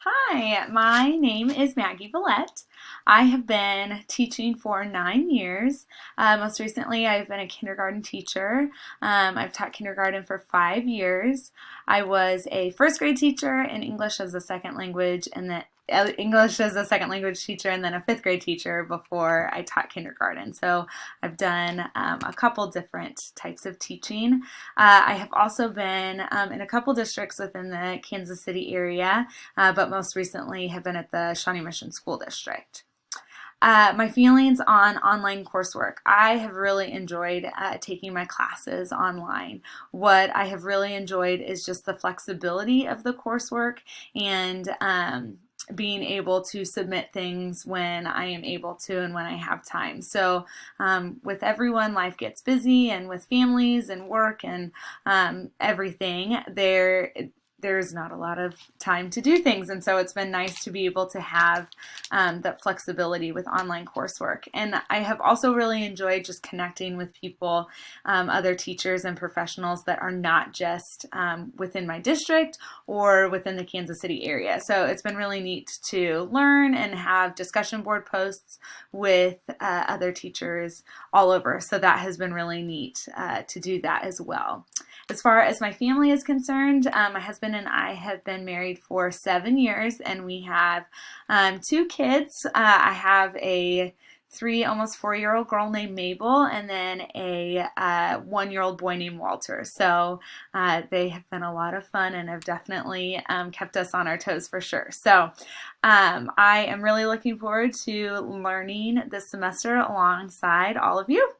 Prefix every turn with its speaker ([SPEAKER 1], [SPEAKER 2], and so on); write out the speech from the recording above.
[SPEAKER 1] Hi, my name is Maggie Villette. I have been teaching for 9 years. Most recently, I've been a kindergarten teacher. I've taught kindergarten for 5 years. I was a first grade teacher in English as a second language, and then English as a second language teacher, and then a fifth grade teacher before I taught kindergarten. So I've done a couple different types of teaching. I have also been in a couple districts within the Kansas City area, but most recently have been at the Shawnee Mission School District. My feelings on online coursework. I have really enjoyed taking my classes online. What I have really enjoyed is just the flexibility of the coursework and being able to submit things when I am able to and when I have time. So with everyone, life gets busy, and with families and work and everything, there's not a lot of time to do things, and so it's been nice to be able to have that flexibility with online coursework. And I have also really enjoyed just connecting with people, other teachers and professionals that are not just within my district or within the Kansas City area. So it's been really neat to learn and have discussion board posts with other teachers all over. So that has been really neat to do that as well. As far as my family is concerned, my husband and I have been married for 7 years, and we have 2 kids. I have a almost 4-year-old girl named Mabel, and then a 1-year-old boy named Walter. So they have been a lot of fun and have definitely kept us on our toes for sure. So I am really looking forward to learning this semester alongside all of you.